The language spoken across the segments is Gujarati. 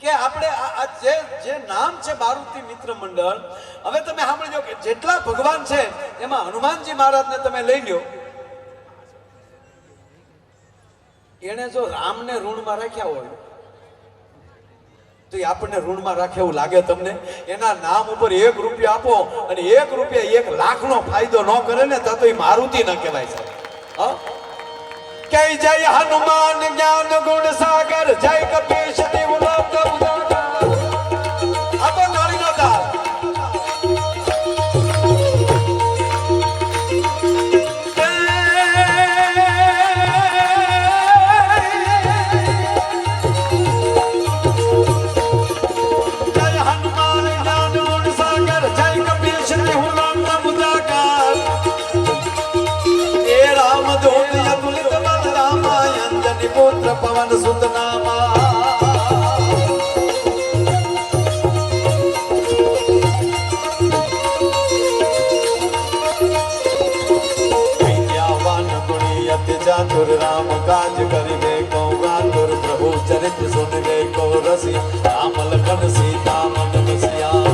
કે આપણે આ જે જે નામ છે મારુતિ મિત્ર મંડળ, હવે તમે સાંભળજો કે જેટલા ભગવાન છે એમાં હનુમાનજી મહારાજને તમે લઈ લ્યો, એને જો રામને ઋણમાં રાખ્યા હોય તો એ આપણને ઋણમાં રાખે એવું લાગે તમને? એના નામ ઉપર 1 રૂપિયો આપો અને 1 રૂપિયા 1 લાખનો ફાયદો ન કરે ને તો એ મારુતિ ન કહેવાય સાહેબ. હા, કે જય હનુમાન જ્ઞાન ગુણ સાગર, જય કપીશ દેવ લોક ઉજાગર. આપો તાળીનો તાલ. પુત્ર પવન સુત નામા વિદ્યાવાન ગુણી અતિ ચાતુર, રામ કાજ કરીબે કો ગાતુર, પ્રભુ ચરિત સુનબે કો રસી, રામ લખન સીતા મન બસિયા.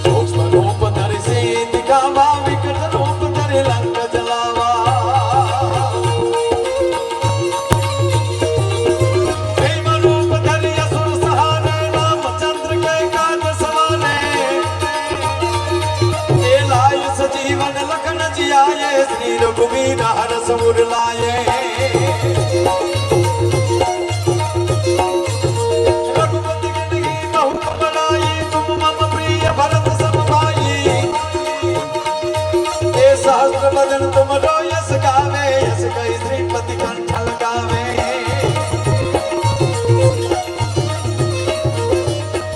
સૂક્ષ્મ રૂપ ધરી સીત ગાવા, વિકટ રૂપ ધરી લંક જલાવા. પ્રેમ રૂપ ધરી અસુર સહારે, રામચંદ્ર કે કાજ સવારે. એ લાય સજીવન લખન જીયાએ, શ્રી રઘુવીર હરષ મુર લાયે. રઘુપતિ કી बहुत बड़ाई, तुम मम प्रिय भरत सम भाई. ए सहस्त्र बदन तुमरो यश गावे, यश कहि श्रीपति कंठ लगावे.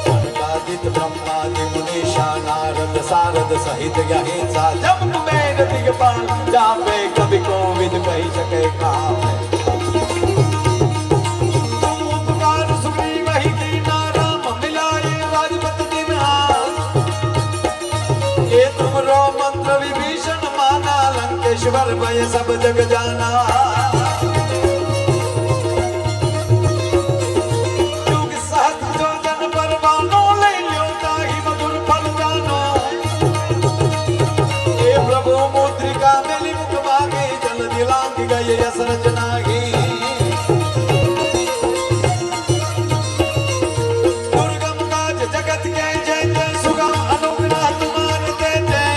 स्वर्गादित ब्रह्मादि मुनीषा, नारद सारद सहित अहिंसा, जब कुबेर दिगपाल जापे, कवि कोविद कहि सके कावे. तुम उपकार सुग्रीव ही कीना, राम मिलाए राजपत दीना. ये तुमरो मंत्र विभीषण माना, लंकेश्वर भय सब जग जाना. युग सहस्त्र जो जन पर बानो, ले ल्यो ताहि मधुर फल जानो. ये प्रभु मुद्रिका मिली मुख मागे, जल दिलांग गए यस रचनागी. दुर्गम काज जगत के जय जय, सुगम अनुग्रह तुम्हारे दे जय.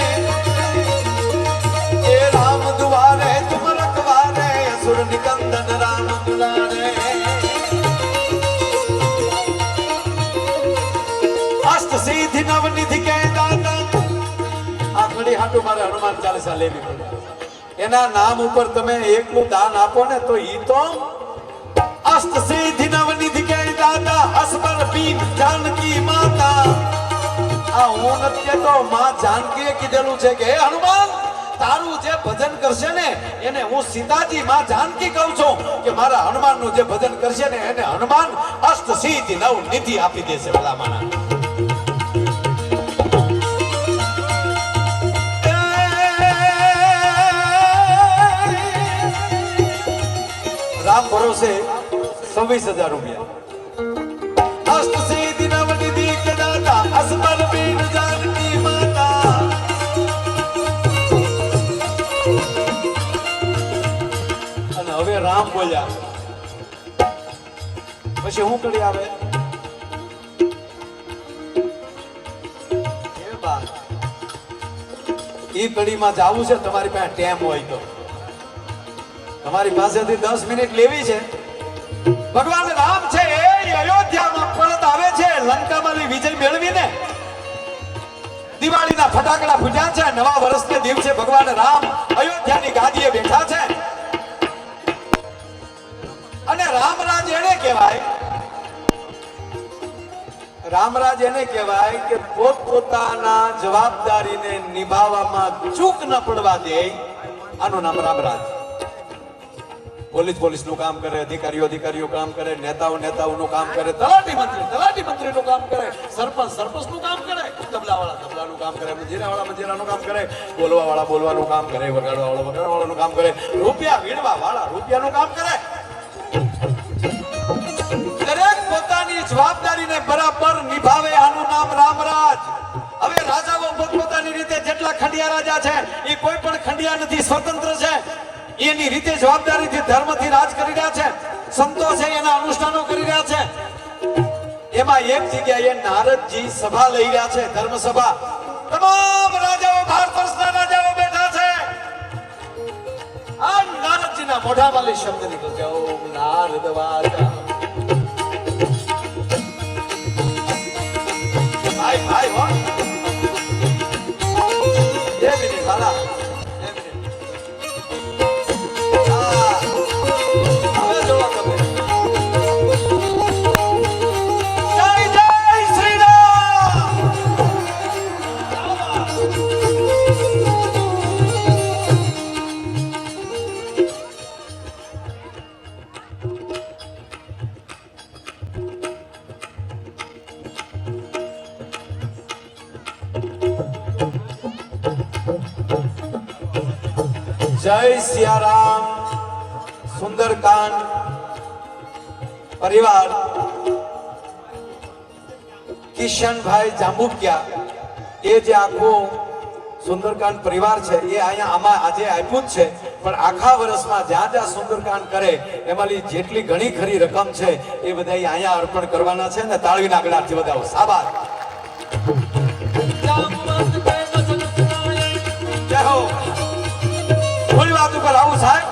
ये राम दुआरे तुम रखवारे, असुर निकंदन राम दुलारे. अष्ट सिद्धि नव निधि के दाता. આ ઘડી હાટુ મારે હનુમાન ચાલીસા લેવી પડે. એના નામ ઉપર તમે એકલું દાન આપો ને તો ઈ તો અષ્ટ સિદ્ધિ નવ નિધિ કે દાતા, અસબર ભીમ જાનકી માતા. આ હું નથી કહેતો, માં જાનકીએ કીધેલું છે કે હે હનુમાન, તારું જે ભજન કરશે ને એને હું સીતાજી માં જાનકી કહું છું કે મારા હનુમાનનું જે ભજન કરશે ને એને હનુમાન અષ્ટ સિદ્ધિ નવ નિધિ આપી દેશે. ભલા માના રામ ભરોસે 26,000 રૂપિયા. અષ્ટ સિદ્ધિ નવ નિધિ કે દાતા, અસબર ભીમ જાનકી માતા. અને હવે રામ બોલ્યા પછી હું કરી આવે એ વાત. ઈ કડીમાં જાવું છે, તમારી પાસે ટાઈમ હોય તો તમારી પાસેથી 10 મિનિટ લેવી છે. ભગવાન રામ છે એ અયોધ્યામાં પરત આવે છે, લંકામાં વિજય મેળવીને. દિવાળીના ફટાકડા ફૂટ્યા છે, નવા વર્ષને દિવસે ભગવાન રામ અયોધ્યાની ગાદીએ બેઠા છે. અને રામરાજ એને કહેવાય, રામરાજ એને કહેવાય કે પોતપોતાના જવાબદારીને નિભાવવામાં ચૂક ન પડવા દે. આનું નામ રામરાજ. પોલીસ નું કામ કરે, અધિકારીઓ કામ કરે, નેતાઓ કામ કરે, તલાટી મંત્રી નું કામ કરે, સરપંચ નું કામ કરે, તબલાવાળા તબલાનું કામ કરે, મંજીરાનું કામ કરે, બોલવાવાળા બોલવાનું કામ કરે, વગાડવાવાળા વગાડવાનું કામ કરે, રૂપિયા વીણવા વાળા રૂપિયાનું કામ કરે. ખંડિયા રાજા છે એ કોઈ પણ ખંડિયા નથી, સ્વતંત્ર છે, એની રીતે જવાબદારીથી ધર્મથી રાજ કરી રહ્યા છે, સંતો છે એના અનુષ્ઠાનો કરી રહ્યા છે. એમાં એક જગ્યાએ નારદજી સભા લઈ રહ્યા છે, ધર્મ સભા. તમામ રાજાઓ, ભારત વર્ષના રાજાઓ બેઠા છે. આ નારદજીના મોઢામાંથી શબ્દ નીકળે છે, ઓમ નારદ વાચા. ભાઈ ભાઈ હો, બે મિનિટ હાલા, બે મિનિટ. હા, હવે જોવો તમે. જય જય શ્રી રામ. જય સિયારામ. સુંદરકાંડ પરિવાર કિશનભાઈ જાંબુકિયા એ જે આખો સુંદરકાંડ પરિવાર છે એ અહીંયા આમાં આજે આપ્યું જ છે, પણ આખા વર્ષમાં જ્યાં જ્યાં સુંદરકાંડ કરે એમાંની જેટલી ઘણી ખરી રકમ છે એ બધા અહીંયા અર્પણ કરવાના છે ને તાળીના આગળથી વધાવો. સાબાસ. જય હો. થોડી વાત ઉપર આવું સાહેબ.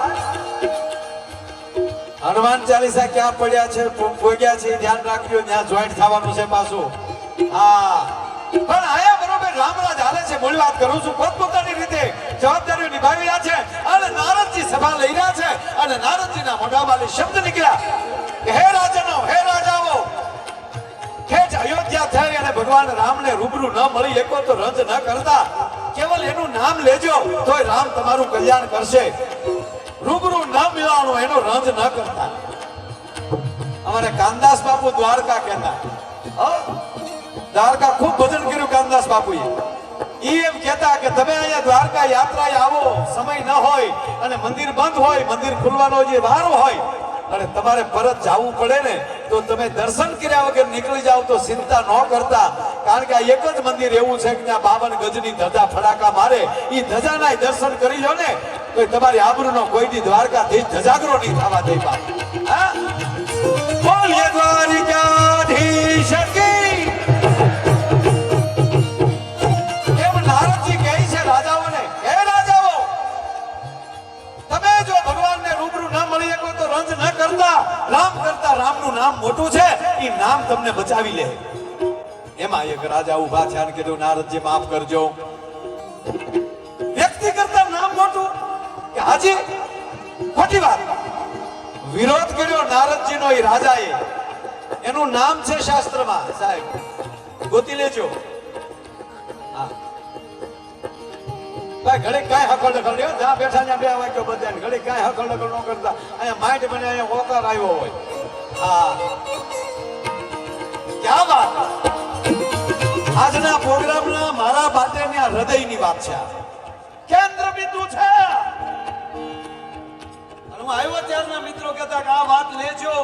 હનુમાન ચાલીસા ક્યાં પડ્યા છે, ભોગ્યા છે, ધ્યાન રાખ્યું, ત્યાં જોઈન્ટ થવાનું છે પાછું. હા, પણ આયા બરોબર રામરાજ હાલે છે. મૂળ વાત કરું છું, પોતપોતાની રીતે જવાબદારીઓ નિભાવી રહ્યા છે. અને નારદજી સભા લઈ રહ્યા છે અને નારદજીના મોઢામાંથી શબ્દ નીકળ્યા કે હે રાજનો, હે રાજાઓ, ખેચ અયોધ્યા થઈ અને ભગવાન રામને રૂબરૂ ન મળી શકો તો રંજ ન કરતા, કેવલ એનું નામ લેજો તોય રામ તમારું કલ્યાણ કરશે. રૂબરૂ ન મિલાણો એનો રંજ ન કરતા. અમારે કાનદાસ બાપુ દ્વારકા કહેતા, દ્વારકા ખૂબ ભજન કર્યું કાનદાસ બાપુએ. એમ કહેતા કે તમે અહીંયા દ્વારકા યાત્રાએ આવો, સમય ન હોય અને મંદિર બંધ હોય, મંદિર ખુલવાનો જે વારો હોય અને તમારે પરત જવું પડે ને તો તમે દર્શન કર્યા વગર નીકળી જાવ તો ચિંતા ન કરતા, કારણ કે આ એક જ મંદિર એવું છે કે ત્યાં 52 ગજની ધજા ફડાકા મારે. એ ધજાના દર્શન કરી લો ને તો તમારી આબરૂનો કોઈ દી દ્વારકાધીશ ધજાગરો નહીં થવા દે. બાપ હા, બોલીએ દ્વારિકાધીશ કી. એમ નારદજી કહે છે રાજાઓને, હે રાજાઓ, તમે જો ભગવાનને રૂબરૂ ન મળી શકો તો રંજ ન કરતા, રામ કરતા રામનું નામ મોટું છે, એ નામ તમને બચાવી લે. એમાં એક રાજા ઉભા છે અને કીધું, નારદજી માફ કરજો, વ્યક્તિ કરતા નામ મોટું કે હાજી ખોટી વાત. વિરોધ કર્યો નારદજીનો એ રાજાએ. એનું નામ છે શાસ્ત્રમાં, સાહેબ ગોતી લેજો. હા ભાઈ, ઘડી કાંઈ હકલ ડકલ નહીં, જ્યાં બેઠા ત્યાં બે વાક્યો બધા, ઘડી કાંઈ હકલ ડકલ ન કરતા. અહીંયા માઇન્ડ બને, અહીંયા ઓકાર આવ્યો હોય. હા, ક્યાં વાત. આજના પ્રોગ્રામના મારા બાટેની આ હૃદયની વાત છે, કેન્દ્ર બિંદુ છે. હું આવ્યો ત્યારના મિત્રો કહેતા કે આ વાત લેજો,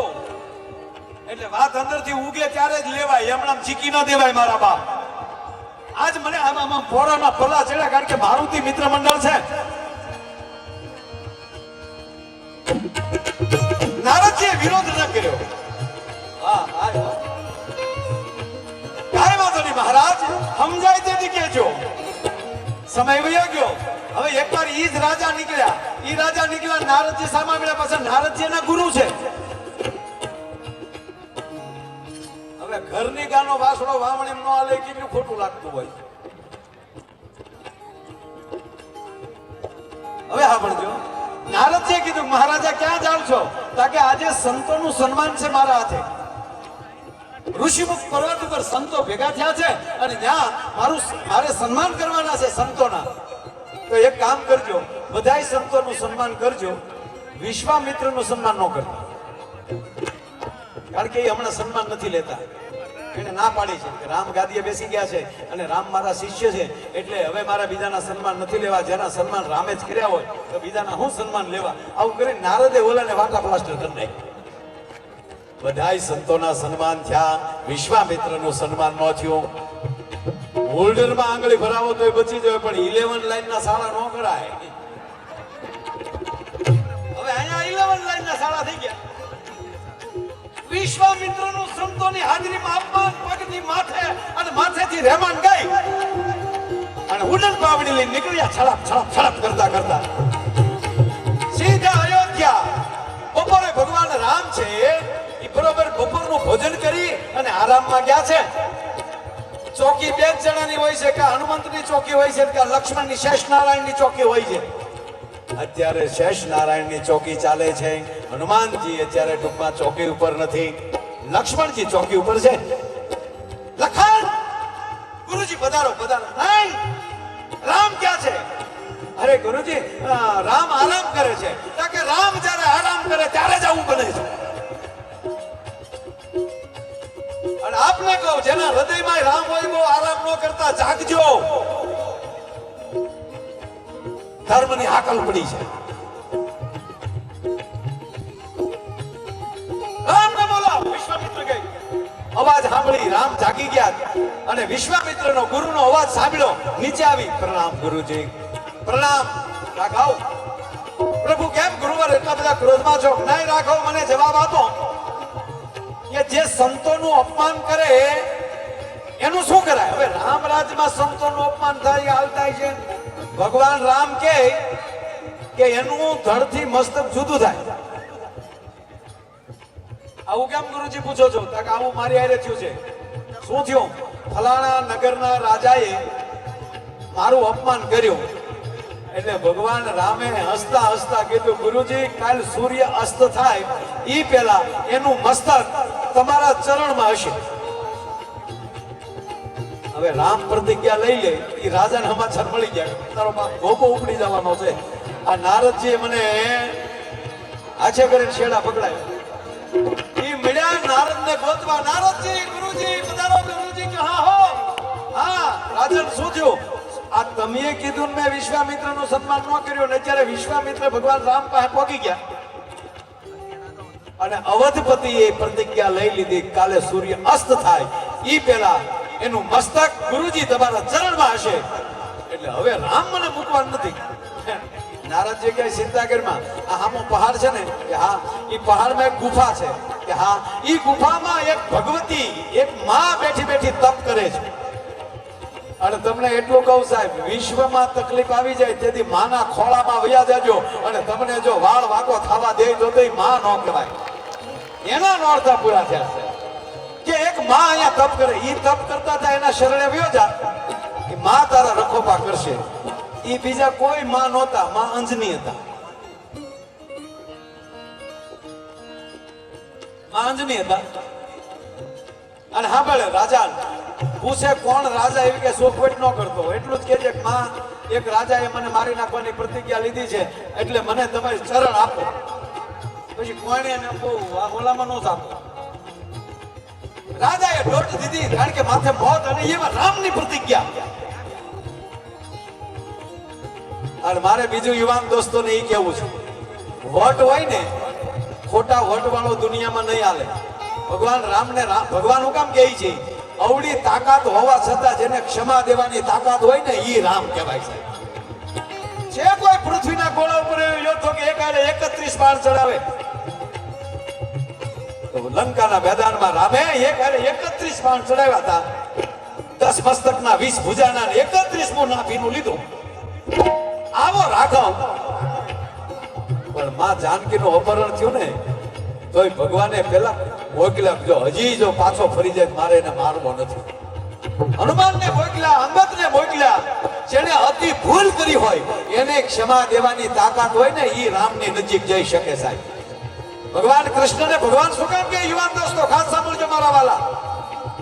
એટલે વાત અંદરથી ઉગે ત્યારે જ લેવાય, એમણામ ચીકી ન દેવાય મારા બાપ. આજ મને આમાં ફોરામાં પલ્લા ચડ્યા, કારણ કે મારુતિ મિત્ર મંડળ છે. નારદજીએ વિરોધ ન કર્યો. હા હા, કાંઈ વાંધો નહીં મહારાજ, સમજાય તેથી કહેજો. સમય વયો ગયો. હવે એકવાર ઈ જ રાજા નીકળ્યા. ઈ રાજા નીકળ્યા, નારદજી સામા મળ્યા. પાછા નારદજી એના ગુરુ છે. હવે ઘરની ગાનો વાસણો વાવણી ન આલે, કેટલું ખોટું લાગતું હોય. હવે સાંભળજો, નારદજીએ કીધું, મહારાજા ક્યાં જાવ છો? તાકે આજે સંતોનું સન્માન છે મારા હાથે. ઋષિમુખ પર્વત ઉપર સંતો ભેગા થયા છે અને ત્યાં મારે સન્માન કરવાના છે સંતોના. તો એક કામ કરજો, બધાય સંતોનું સન્માન કરજો, વિશ્વામિત્રનું સન્માન ન કરતા, કારણ કે એ હમણાં સન્માન નથી લેતા. એને ના પાડી છે કે રામ ગાદીએ બેસી ગયા છે અને રામ મારા શિષ્ય છે, એટલે હવે મારા બીજાના સન્માન નથી લેવા. જેના સન્માન રામે જ કર્યા હોય તો બીજાના હું સન્માન લેવા? આવું કરીને નારદે ઓલાને વાટા પ્લાસ્ટર કરી નાખ્યું. બધાય સંતોના સન્માન થયા, વિશ્વામિત્રનું સન્માન ન થયું. હોલ્ડરમાં આંગળી ભરાવો તોય બચી જાય, પણ 11 લાઈનના શાળા ન કરાય. હવે અહીંયા 11 લાઈનના શાળા થઈ ગયા. વિશ્વામિત્રનું સંતોની હાજરીમાં અપમાન પગની માથે અને માથેથી રહેમાન ગઈ અને ઉડન પાવડી લઈને નીકળ્યા છળપ છળપ છળપ કરતા કરતા સીધા અયોધ્યા. બપોરે ભગવાન રામ છે એ બરોબર બપોરનું ભોજન કરી અને આરામમાં ગયા છે. ચોકી બે જણાની હોય છે, કે હનુમંતની ચોકી હોય છે, કે લક્ષ્મણની શેષનારાયણની ચોકી હોય છે. અત્યારે શેષનારાયણની ચોકી ચાલે છે. હનુમાનજી અત્યારે ટૂંકમાં ચોકી ઉપર નથી, લક્ષ્મણજી ચોકી ઉપર છે. લખન, ગુરુજી પધારો પધારો. નહીં, રામ ક્યાં છે? અરે ગુરુજી, રામ આરામ કરે છે. કે રામ જ્યારે આરામ કરે ત્યારે જ આવું બને છે. અને આપને કહું, જેના હૃદયમાં રામ હોય બહુ આરામ ન કરતા જાગજો. ધર્મની હાકલ પડી છે. રામને બોલો. વિશ્વામિત્ર ગઈ. અવાજ સાંભળી રામ જાગી ગયા અને વિશ્વામિત્રનો ગુરુનો અવાજ સાંભળ્યો. નીચે આવી, પ્રણામ ગુરુજી, પ્રણામ. રાઘવ, પ્રભુ કેમ ગુરુવર એટલા બધા ક્રોધમાં છો? નહીં રાઘવ, મને જવાબ આપો કે જે સંતોનું અપમાન કરે એનું શું કરાય? હવે રામ રાજ્યમાં સંતોનું અપમાન થાય, હાલતા છે. ભગવાન રામ કે એનું ધડથી મસ્તક જુદું થાય. આવું કેમ ગુરુજી પૂછો છો? કે આવું મારી હારે થયું છે. શું થયું? ફલાણા નગરના રાજાએ મારું અપમાન કર્યું. એટલે ભગવાન રામે હસતા હસતા કીધું, ગુરુજી કાલ સૂર્ય અસ્ત થાય ઈ પહેલા એનું મસ્તક તમારા ચરણમાં હશે. હવે રામ પ્રતિજ્ઞા લઈ લે. એ રાજાને સમાચાર મળી ગયા, તારો બાપ ગોપો ઉપડી જવાનો છે. આ નારદજી મને આછે કરીને શેડા પકડાય. એ મળ્યા નારદને ગોતવા. નારદજી, ગુરુજી પધારો. ગુરુજી કે હા હો. હા રાજન, શું થયું? આ તમે કીધું મેં વિશ્વામિત્રનું સન્માન ન કર્યું ને અત્યારે વિશ્વામિત્ર ભગવાન રામ પાસે પહોંચી ગયા અને અવધપતિએ પ્રતિજ્ઞા લઈ લીધી, કાલે સૂર્ય અસ્ત થાય ઈ પહેલા એનું મસ્તક ગુરુજી તમારા ચરણમાં હશે. એટલે હવે રામ મને મૂકવાનું નથી. નારદજી કહે, ચિંતા કરમાં. આ હામો પહાડ છે ને, કે હા ઈ પહાડમાં એક ગુફા છે, કે હા ઈ ગુફામાં એક ભગવતી, એક માં બેઠી બેઠી તપ કરે છે. અને તમને એટલું કહું સાહેબ, વિશ્વમાં તકલીફ આવી જાય તેથી માના ખોળામાં વયા જાજો. અને તમને જો વાળ વાકો થવા દે તો માં ન કહેવાય. એના નોરતા પૂરા થયા છે કે એક માં અહીંયા તપ કરે. ઈ તપ કરતા હતા એના શરણે વયો જા, કે માં તારા રખોપા કરશે. ઈ બીજા કોઈ માં નહોતા, માં અંજની હતા. માં અંજની હતા. અને હા ભલે રાજા પૂછે કોણ રાજા, એવી કે સોખવટ ન કરતો. એટલું જ કે માં એક રાજાએ મને મારી નાખવાની પ્રતિજ્ઞા લીધી છે, એટલે મને તમારી ચરણ આપો. પછી કોઈને એને બહુ ઓલામાં નો આપો. રાજાએ દોટ દીધી, કારણ કે માથે મોત અને એમાં રામની પ્રતિજ્ઞા. અને મારે બીજું યુવાન દોસ્તોને એ કહેવું છે, વટ હોય ને, ખોટા વટ વાળો દુનિયામાં નહીં હાલે. ભગવાન રામને ભગવાન હું કામ કહે છે? અવળી તાકાત હોવા છતાં જેને ક્ષમા દેવાની તાકાત હોય ને, ઈ રામ કહેવાય છે. જે કોઈ પૃથ્વીના ગોળા ઉપર યોદ્ધો કે એકાલે 31 બાણ ચડાવે, તો લંકાના મેદાનમાં રામે એકાલે 31 બાણ ચડાવ્યા હતા. 10 મસ્તકના 20 ભુજાના 31મું નાભીનું લીધું. આવો રાઘવ. પણ માં જાનકીનું અપહરણ થયું ને, તોય ભગવાને પેલા મોકલ્યા, જો હજી જો પાછો ફરી જાય મારે એને મારવો નથી. હનુમાનને મોકલ્યા, અંગદને મોકલ્યા. જેને અતિ ભૂલ કરી હોય એને ક્ષમા દેવાની તાકાત હોય ને, ઈ રામની નજીક જઈ શકે સાહેબ. ભગવાન કૃષ્ણને ભગવાન શું કામ કે? યુવાન દોસ્તો ખાસ સાંભળજો મારા વાલા.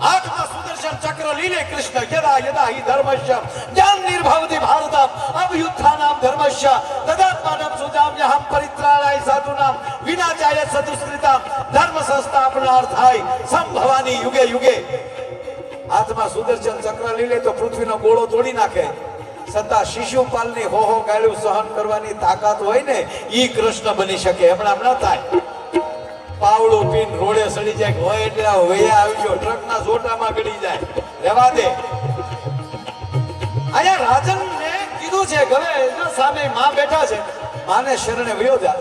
હાથમાં સુદર્શન ચક્ર લીલે કૃષ્ણ યદા યદા હિ ધર્મસ્ય જ્ઞાન નિર્ભાવતિ ભારતમ અવયુત્થાનામ ધર્મસ્ય તદાત્માનમ સુજામ્યહમ પરિત્રાણાય સાધુનામ વિનાચાય સદુષ્કૃતામ ધર્મ સંસ્થાપનાર્થાય સંભવાની યુગે યુગે. હાથમાં સુદર્શન ચક્ર લીલે તો પૃથ્વીનો ગોળો તોડી નાખે, છતાં શિશુપાલની હોહો ગાળ્યું સહન કરવાની તાકાત હોય ને, ઈ કૃષ્ણ બની શકે. હમણાં ન થાય. પાવડું પીન રોડે સડી જાય હોય એટલે વયા આવી ગયો, ટ્રકના જોટામાં ગળી જાય. રહેવા દે. અહીંયા રાજનને કીધું છે કે હવે જો સામે માં બેઠા છે, માને શરણે વયો જા.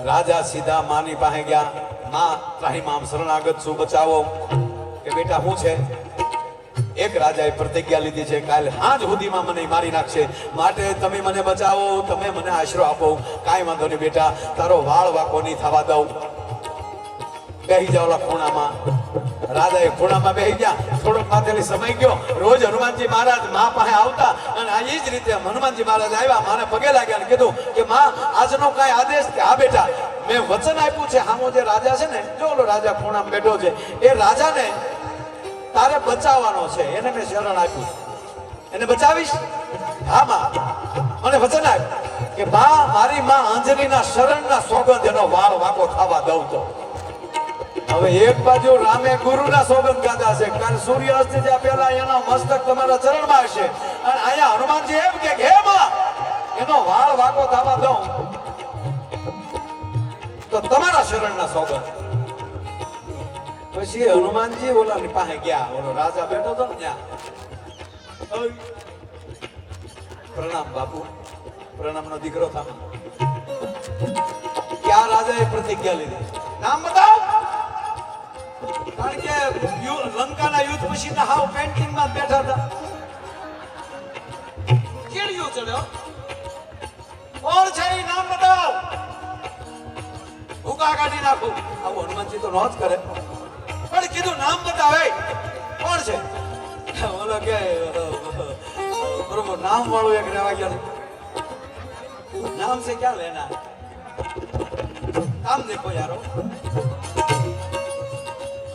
રાજા સીધા માની પાસે ગયા. માં ત્રાહીમાં આમ શરણાગત છું, બચાવો. કે બેટા શું છે? એક રાજાએ પ્રતિજ્ઞા લીધી છે, કાલે સાંજ સુધીમાં મને મારી નાખશે, માટે તમે મને બચાવો, તમે મને આશરો આપો. કાંઈ વાંધો નહીં બેટા, તારો વાળ વાકો નહીં થવા દઉં. બેહી જાઓ ઓલા ખૂણામાં. રાજાએ ખૂણામાં બેહી ગયા. થોડોક માથેલી સમય ગયો. રોજ હનુમાનજી મહારાજ મા પાસે આવતા અને આ એ જ રીતે હનુમાનજી મહારાજ આવ્યા, માને પગે લાગ્યા અને કીધું કે માં આજનો કાંઈ આદેશ? કે હા બેટા, મેં વચન આપ્યું છે, હામો જે રાજા છે ને, જો ઓલો રાજા ખૂણામાં બેઠો છે, એ રાજાને તારે બચાવવાનો છે, એને મેં શરણ આપ્યું. એને બચાવીશ? હા માં, મને વચન આપ્યું કે બા મારી માં અંજલીના શરણના સોગંદ એનો વાળ વાકો થવા દઉં તો. હવે એક બાજુ રામે ગુરુના સોગંદ ગાધા છે, કાલ સૂર્યાસ્ત જ્યાં પહેલા એના મસ્તક તમારા ચરણમાં હશે, અને અહીંયા હનુમાનજી એમ કે હે માં એનો વાળ વાકો થવા દઉં તો તમારા શરણના સોગંદ. પછી હનુમાનજી ઓલાની પાસે ગયા. ઓલો રાજા બેઠો હતો ને ત્યાં. પ્રણામ બાપુ, પ્રણામનો દીકરો થા. ક્યાં રાજાએ પ્રતિજ્ઞા લીધી? નામ બતાવ. કારણ કે લંકાના યુદ્ધ પછી હાવ પેન્ટિંગમાં બેઠા હતા. કેળિયો ચડ્યો. કોણ છે એ નામ બતાવ. ભૂકા કાઢી નાખું. આવું હનુમાનજી તો નો જ કરે, પણ કીધું નામ બતાવે. કોણ છે? ઓલો કે બરોબર નામ વાળું એક રહેવા ગયા. નામ से क्या लेना, કામ દેખો યારો.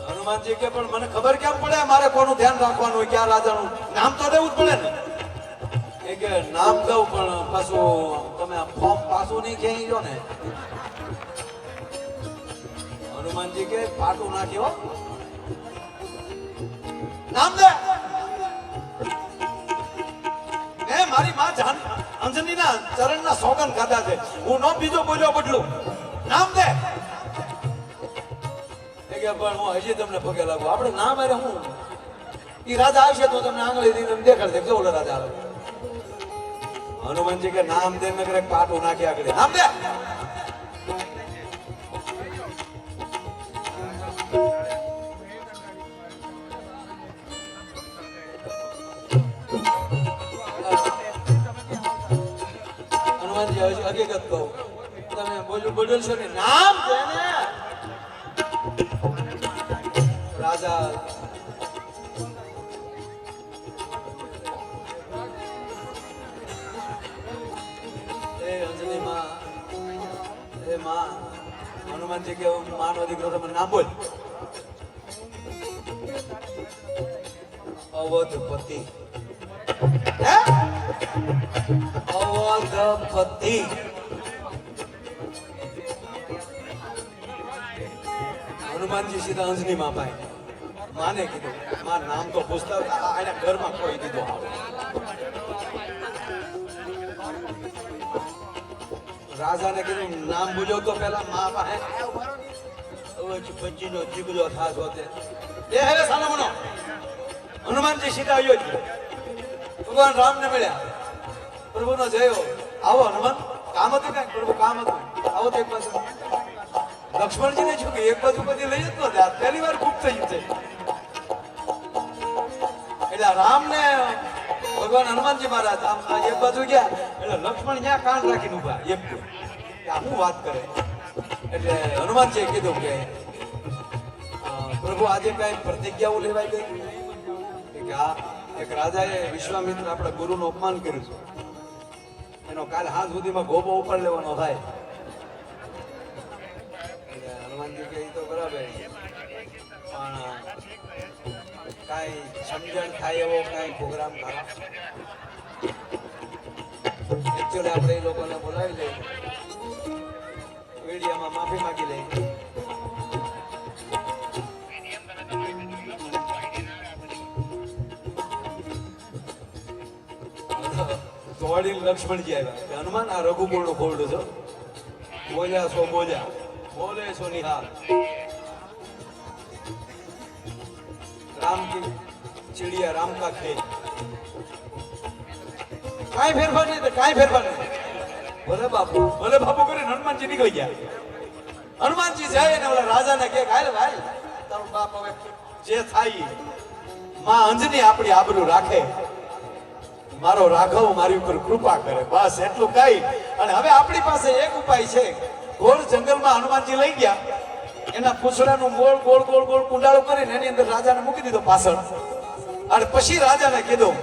હનુમાનજી કે પણ મને ખબર કેમ પડે મારે કોનું ધ્યાન રાખવાનું હોય, ક્યાં રાજાનું? નામ તો દેવું જ પડે ને. એ કે નામ દઉં પણ પાછું તમે ફોર્મ પાછું નહીં ખેંચી જો ને. હનુમાનજી કે પાટું નાખ્યો. નામ દે. મેં મારી માં અંજનીના ચરણના સોગંદ ખાધા છે, હું નો બીજો બોલ્યો બદલું. નામ દે. પણ હું હજી તમને પગે લાગુ. આપણે નામ અરે હું ઈ રાજા આવશે તો તમને આંગળી દઈને દેખાડ દેજો ઓલો રાજા આવે. હનુમાનજી કે નામ દે. મેં કરે પાટું નાખી આગળ. નામ દે. હનુમાનજી હકીકત કહું, તમે બોલશો ને નામ દે ને. રાજા અંજલિ માં, એ માં, હનુમાનજી કે માનો દીકરો તમે નામ બોલ. અવધપતિ. અવધપતિ. હનુમાનજી સીધા અંજની માં પાસે. માને કીધું માં નામ તો પૂછતા એના ઘરમાં કોઈ દીધો. રાજાને કીધું નામ બોલ્યો તો પેલા માં પાસે પચીનો ચીગલો થાસ હોતે. એ હવે સાનો મનો. હનુમાનજી સીધા અયોધ્યા ભગવાન રામને મળ્યા. પ્રભુનો જયો. આવો હનુમાન, કામ હતું કઈ? પ્રભુ કામ હતું. આવો તો એક બાજુ. લક્ષ્મણજી ને શું કે એક બાજુ બધી લઈ જતો પહેલી વાર ખૂબ થઈ છે. એટલે રામ ને ભગવાન હનુમાનજી મહારાજ આમ એક બાજુ ગયા એટલે લક્ષ્મણ ત્યાં કાન રાખીને ઉભા. એક શું વાત કરે. એટલે હનુમાનજીએ કીધું કે પ્રભુ આજે કઈ પ્રતિજ્ઞાઓ લેવાઈ ગઈ કે આ એક રાજાએ વિશ્વામિત્ર આપણા ગુરુનું અપમાન કર્યું છે, એનો કાલ હાથ સુધીમાં ગોબો ઉપર લેવાનો થાય. હનુમાનજી કે તો બરાબર, પણ કાંઈ સમજણ થાય એવો કાંઈ પ્રોગ્રામ કરો. એકચ્યુઅલી આપણે એ લોકોને બોલાવી લઈએ, મીડિયામાં માફી માંગી લઈએ. દોડી લક્ષ્મણજી આવ્યા કે હનુમાન આ રઘુકુળનું ખોરડું છો, બોલ્યા છો બોલ્યા, બોલે છો નિહાલ. राम की चिड़िया राम का खेत. કાંઈ ફેરફાર નહીં, કાંઈ ફેરફાર નહીં. ભલે બાપુ કરીને હનુમાનજી નીકળી ગયા. હનુમાનજી જાય ને ઓલા રાજાને કહે હાલ ભાઈ તારું બાપ હવે જે થાય માં અંજની આપણી આબરૂ રાખે, મારો રાઘવ મારી ઉપર કૃપા કરે, બસ એટલું કહી અને હવે આપણી પાસે એક ઉપાય છે. ઘોર જંગલમાં હનુમાનજી લઈ ગયા, એના પૂછડાનું ગોળ ગોળ ગોળ ગોળ કુંડાળું કરીને એની અંદર રાજાને મૂકી દીધો પાછળ. અને પછી રાજાને કીધું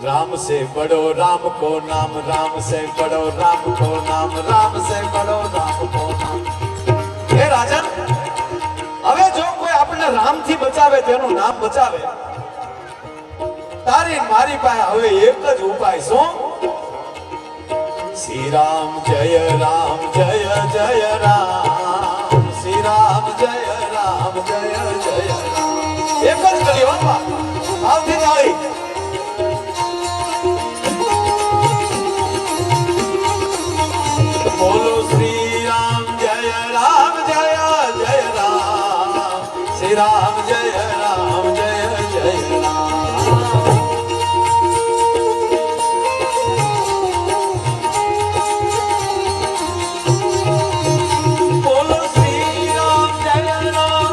राम से बड़ो राम को नाम, राम से बड़ो राम को नाम, राम से बड़ो राम को नाम. हे राजन, હવે જો કોઈ આપણને રામ થી બચાવે તેનું નામ બચાવે, તારી મારી પાસે હવે એક જ ઉપાય શું? શ્રી રામ જય રામ જય જય રામ, શ્રી રામ જય રામ જય જય રામ. એક જ કરી બાપા આવતી તાળી. बोलो श्री राम जय राम जय जय राम, श्री राम जय राम जय जय राम. बोलो श्री राम जय राम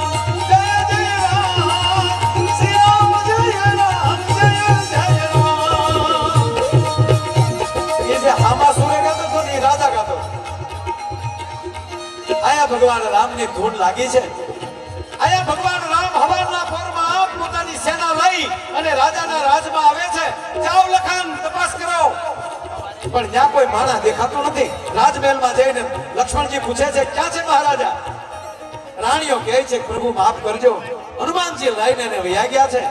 जय जय राम, श्री राम जय राम जय जय राम. ये जे हामा सुरे गातो तो नहीं राजा गातो. આયા ભગવાન રામની ધૂન લાગી છે. આયા ભગવાન રામ હવારના પોરમાં પોતાની સેના લઈ અને રાજાના રાજમાં આવે છે. જાઓ લખન તપાસ કરો. પણ ત્યાં કોઈ માણસ દેખાતો નથી. રાજમહેલમાં જઈને લક્ષ્મણજી પૂછે છે ક્યાં છે મહારાજા? રાણીઓ કહે છે પ્રભુ માફ કરજો, હનુમાનજી લઈને એને વયા ગયા છે.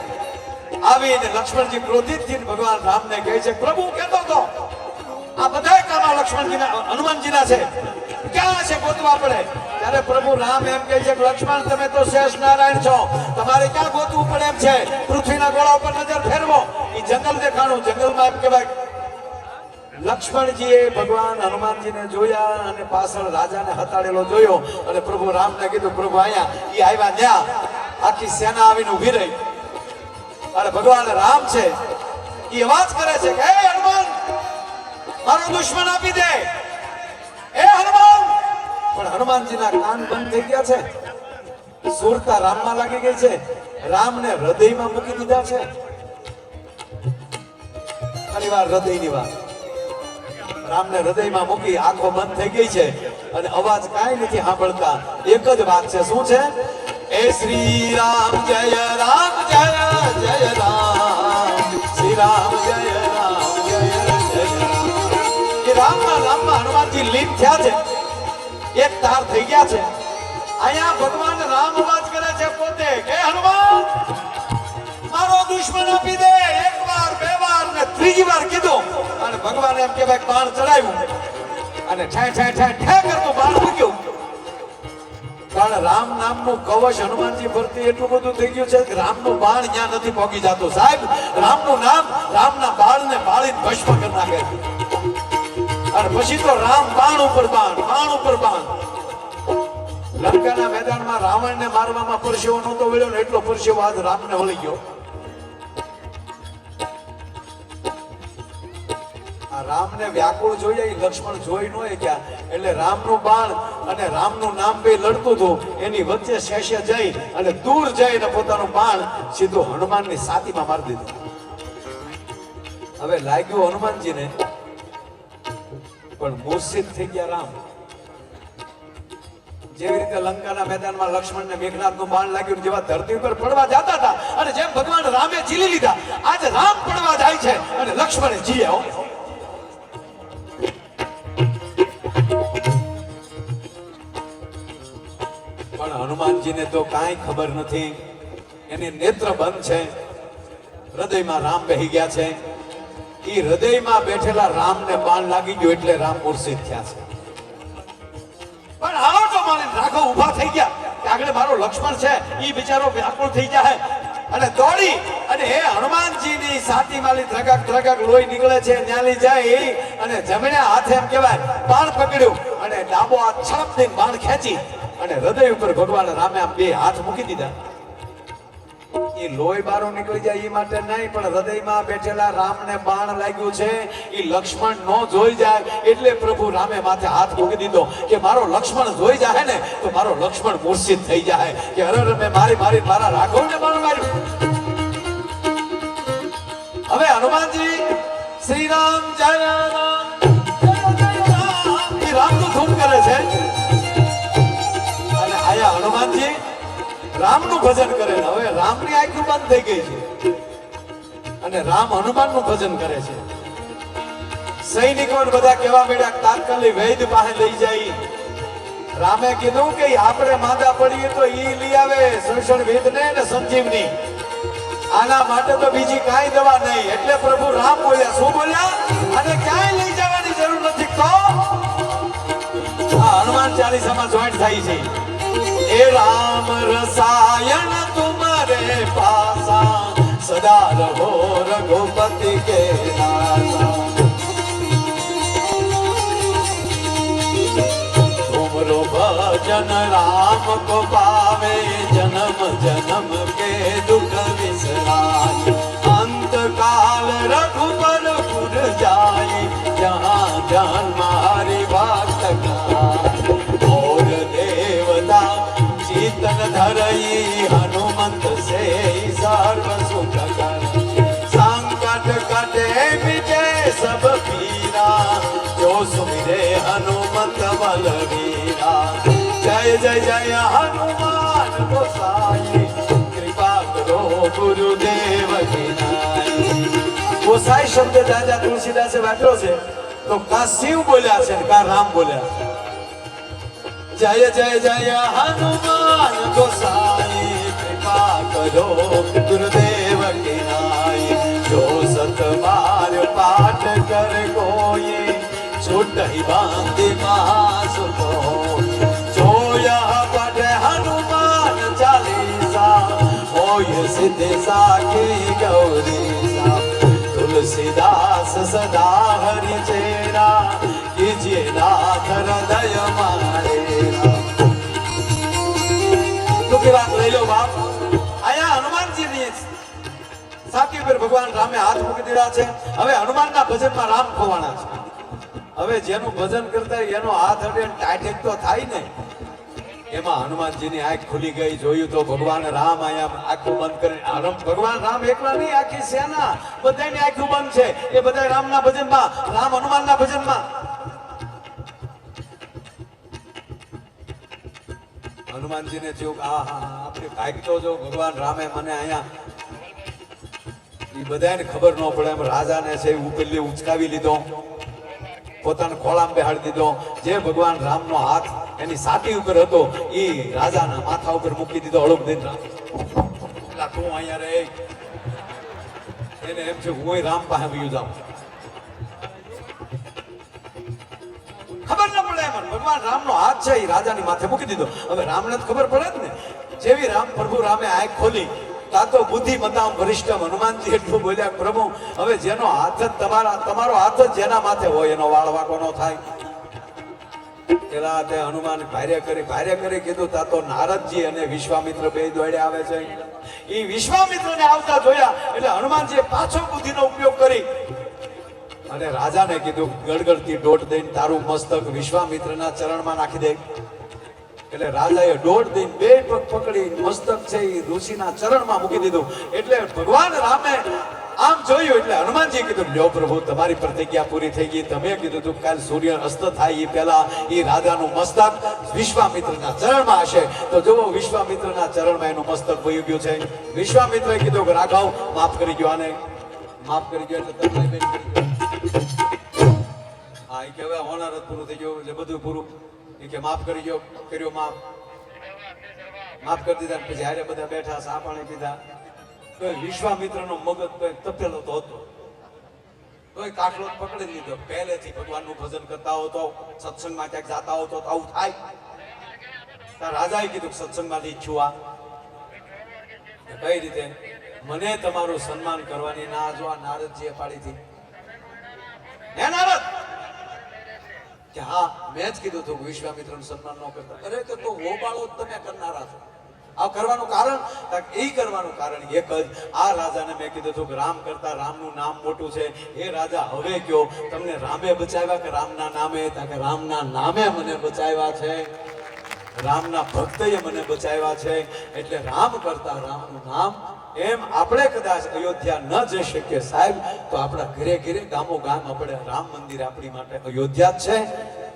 આવીને લક્ષ્મણજી ક્રોધિત થઈને ભગવાન રામને કહે છે પ્રભુ કહેતો હતો આ બધા કામ લક્ષ્મણજીના હનુમાનજીના છે, ક્યાં છે ગોતવા પડે. ત્યારે પ્રભુ રામ એમ કહે છે લક્ષ્મણ તમે તો શેષ નારાયણ છો, તમારે ક્યાં ગોતવું પડે એમ છે? પૃથ્વીના ગોળા ઉપર નજર ફેરવો. એ જંગલ દેખાણું, જંગલમાં એમ કહેવાય. લક્ષ્મણજીએ ભગવાન હનુમાનજીને જોયા અને પાછળ રાજાને હતાડેલો જોયો અને પ્રભુ રામને કીધું પ્રભુ અહીંયા. એ આવ્યા ત્યાં આખી સેના આવીને ઊભી રહી અને ભગવાન રામ છે એ અવાજ કરે છે કે હે હનુમાન મારો દુશ્મન આપી દે, એ હનુમાન. પણ હનુમાનજીના કાન બંધ થઈ ગયા છે, સુરતા રામમાં લાગી ગઈ છે, રામને હૃદયમાં મૂકી દીધા છે. ઘણી વાર હૃદયની વાત, રામને હૃદયમાં મૂકી આંખો બંધ થઈ ગઈ છે અને અવાજ કાંઈ નથી સાંભળતા. એક જ વાત છે, શું છે? એ શ્રી રામ જય રામ જય જય રામ, શ્રી રામ જય રામ જય જય રામ. રામના નામમાં હનુમાનજી લીન થયા છે, એક તાર થઈ ગયા છે. અહીંયા ભગવાન રામ અવાજ કરે છે પોતે કે હનુમાન મારો દુશ્મન આપી દે. એક વાર બે વાર ને ત્રીજી વાર કીધું અને ભગવાન એમ કે ભાઈ બાણ ચડાવ્યું અને ઠે ઠે ઠે ઠે કરતું બાણ મૂક્યું. પણ રામ નામનું કવચ હનુમાનજી ફરતી એટલું બધું થઈ ગયું છે કે રામનું બાણ ત્યાં નથી પહોંચી જતું. સાહેબ રામનું નામ રામના બાળને બાળીને ભસ્મ કરી નાખે. અને પછી તો રામ બાણ ઉપર બાણ, બાણ ઉપર બાણ. લંકાના મેદાનમાં રાવણને મારવામાં પરસેવો નહોતો વળ્યો ને એટલો પરસેવો આજ રામને વળી ગયો. આ રામને વ્યાકુળ જોઈએ લક્ષ્મણ જોઈ ન ગયા એટલે રામનું બાણ અને રામનું નામ બે લડતું હતું એની વચ્ચે શેષે જઈ અને દૂર જઈને પોતાનું બાણ સીધું હનુમાનની છાતીમાં મારી દીધું. હવે લાગ્યું હનુમાનજીને પણ મૂર્છિત થઈ ગયા રામ. જેવી રીતે લંકાના મેદાનમાં લક્ષ્મણને મેઘનાથનું બાણ લાગ્યું જેવા ધરતી ઉપર પડવા જતા હતા અને જેમ ભગવાન રામે જીલી લીધા આજે રામ પડવા જાય છે અને લક્ષ્મણે જીએ. પણ હનુમાનજીને તો કાંઈ ખબર નથી, એની નેત્ર બંધ છે, હૃદયમાં રામ બેહી ગયા છે. એ હૃદયમાં બેઠેલા રામને બાણ લાગી ગયો એટલે રામ મૂર્છિત થયા છે. પણ હાલો તો મારે રાઘવ ઊભા થઈ ગયા કે આગળ મારો લક્ષ્મણ છે, એ બિચારો વ્યાકુળ થઈ જાય અને દોડી અને હે હનુમાનજીની છાતીમાંથી ધ્રગક ધ્રગક લોહી નીકળે છે ન્યાલી જાય અને જમણા હાથે એમ કહેવાય બાણ પકડ્યું અને ડાબો હાથ છાપ દઈને બાણ ખેંચી અને હૃદય ઉપર ભગવાન રામે આમ બે હાથ મૂકી દીધા. એ એ લોહી બારો નીકળી જાય એ માટે નહીં, પણ હૃદયમાં બેઠેલા રામને બાણ લાગ્યું છે એ લક્ષ્મણ નો જોઈ જાય એટલે પ્રભુ રામે માથે હાથ મૂકી દીધો કે મારો લક્ષ્મણ જોઈ જાય ને તો મારો લક્ષ્મણ મૂર્છિત થઈ જાય કે અરે મેં મારી મારા રાઘવને બાણ માર્યું. હવે હનુમાનજી શ્રી રામ જય રામ એ રામનું ધૂન કરે છે અને આયા હનુમાનજી રામનું ભજન કરે. હવે રામની આંખો બંધ થઈ ગઈ છે અને રામ હનુમાનનું ભજન કરે છે. સૈનિકો બધા કહેવા માંડ્યા તાત્કાલિક વૈદ્ય પાસે લઈ જાય. રામે કીધું કે આપણે માંદા પડીએ તો ઈ લઈ આવે સંસણ વેદને ને સંજીવની, આના માટે તો બીજી કાંઈ દવા નહીં. એટલે પ્રભુ રામ બોલ્યા. શું બોલ્યા? અને ક્યાંય લઈ જવાની જરૂર નથી. તો આ હનુમાન ચાલીસામાં જોઈન્ટ થાય છે. એ રામ રસાયણ તુમારે પાસા સદા રહો રઘુપતિ કે દાसा. तुमरो भजन राम को पावे जन्म जन्म के दुख विसराय. अंत काल रघुबर पुर जाए जहाँ जन्म हरि भक्त गाए. और देवता चीतन धरई हनुमंत से सर्व सुख कर. संकट कटे विजय सब पीरा जो सुमिरे हनुमंत बलवीरा. जय जय जय हनुमान गोसाई कृपा करो गुरुदेव की नाई. गोसाई शब्द રાજા તુલસીદાસે વાપર્યો છે તો કા શિવ બોલ્યા છે કા રામ બોલ્યા. જય જય જય હનુમાન ગોસાઈ कृपा करो गुरुदेव की नाई. जो सत बार पाठ कर कोई छूट ही बांधे महासुख. जो यह पढ़े हनुमान चालीसा होय सिद्धि साखी गौरीसा. तुलसीदास सदा हरि चेरा कीजिए नाथ हृदय मारेरा. तो की बात લઈ લો બાપ. આયા હનુમાનજીની સાકી પર ભગવાન રામે હાથ મૂકી દીધા છે. હવે હનુમાનના ભજનમાં રામ ખોવાણા છે. હવે જેનું ભજન કરતા એનો હાથ અડે ટાઈટેક તો થાય ને. એમાં હનુમાનજીની આંખ ખુલી ગઈ. જોયું તો ભગવાન રામ આયા આંખો બંધ કરીને. ભગવાન રામ એકલા નહીં, આખી સેના બધાની આંખો બંધ છે. એ બધા રામના ભજનમાં, રામ હનુમાનના ભજનમાં. હનુમાનજીને થયું આ આપણે ભાગ તો જો ભગવાન રામે મને અહીંયા એ બધાને ખબર ન પડે એમ રાજાને છે ઉપરલી ઉચકાવી લીધો, પોતાના ખોળામાં બેહાડી દીધો. જે ભગવાન રામનો હાથ એની છાતી ઉપર હતો એ રાજાના માથા ઉપર મૂકી દીધો. હળુક દઈને પેલા તું અહીંયા રહે. એને એમ છે હું રામ પાસે વયું જાઉં. ખબર ન પડે એમ ભગવાન રામનો હાથ છે એ રાજાની માથે મૂકી દીધો. હવે રામને તો ખબર પડે જ ને. જેવી પ્રભુ રામે આંખ ખોલી તા તો બુદ્ધિમતા વરિષ્ઠ હનુમાનજી એટલું બોલ્યા પ્રભુ હવે જેનો હાથ જ તમારો હાથ જ જેના માથે હોય એનો વાળ વાંકો ન થાય. પેલા તે હનુમાન ભાર્ય કરી કીધું તા તો નારદજી અને વિશ્વામિત્ર બે દોડે આવે છે. એ વિશ્વામિત્રને આવતા જોયા એટલે હનુમાનજીએ પાછો બુદ્ધિનો ઉપયોગ કરી અને રાજાને કીધું ગળગળતી દોટ દઈને તારું મસ્તક વિશ્વામિત્રના ચરણમાં નાખી દે. એટલે રાજાએ દોટ દઈને બે પગ પકડી મસ્તક છે એ ઋષિના ચરણમાં મૂકી દીધું. એટલે ભગવાન રામે આમ જોયું એટલે હનુમાનજી કીધું લ્યો પ્રભુ તમારી પ્રતિજ્ઞા પૂરી થઈ ગઈ. તમે કીધું તું કાલ સૂર્ય અસ્ત થાય એ પહેલા એ રાજાનું મસ્તક વિશ્વામિત્રના ચરણમાં હશે. તો જુઓ વિશ્વામિત્રના ચરણમાં એનું મસ્તક વહી ગયું છે. વિશ્વામિત્રએ કીધું કે રાઘવ માફ કરી ગયો, આને માફ કરી ગયો. એટલે તમે બેન કરી ગયો. હા એ કે હવે હોનારત પૂરું થઈ ગયું એટલે બધું પૂરું. એ કે માફ કરી ગયો, કર્યો માફ કરી દીધા. પછી હારે બધા બેઠા સા પાણી પીધા. તો વિશ્વામિત્રનો મગજ તો તપેલો તો હતો તો કાટલો પકડી લીધો. પહેલેથી ભગવાનનું ભજન કરતા હો તો સત્સંગમાં ક્યાંક જાતા હો તો આવું થાય. રાજાએ કીધું સત્સંગમાંથી ઈચ્છું આ કઈ રીતે મને તમારું સન્માન કરવાની ના જો આ નારદજીએ પાડી હતી. હે નારદ કે હા મેં જ કીધું હતું વિશ્વામિત્રનું સન્માન ન કરતા. અરે તો હોબાળો તમે કરનારા છો. આ કરવાનું કારણ એ કરવાનું કારણ એક જ, આ રાજાને મેં કીધું હતું કે રામ કરતા રામનું નામ મોટું છે. એ રાજા હવે કયો તમને રામે બચાવ્યા કે રામના નામે? કે રામના નામે મને બચાવ્યા છે, રામના ભક્તએ મને બચાવ્યા છે. એટલે રામ કરતા રામનું નામ. એમ આપણે કદાચ અયોધ્યા ન જઈ શકીએ સાહેબ, તો આપણા ઘરે ઘરે ગામો ગામ આપણે રામ મંદિર આપણી માટે અયોધ્યા જ છે,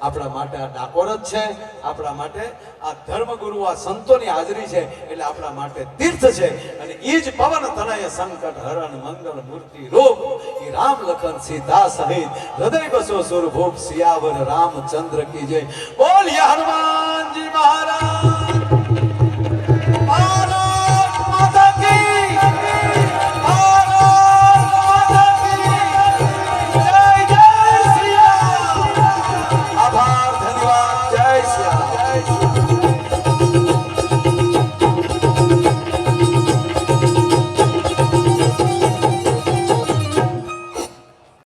આપણા માટે આ ડાકોર જ છે, આપણા માટે આ ધર્મગુરુ આ સંતોની હાજરી છે, એટલે આપણા માટે તીર્થ છે. અને એ જ પવન તનય સંકટ હરણ મંગળ મૂર્તિ રૂપ એ રામ લખન સીતા સહિત હૃદય બસો સુરભૂપ સિયાવર રામચંદ્ર કી જય. બોલ હનુમાન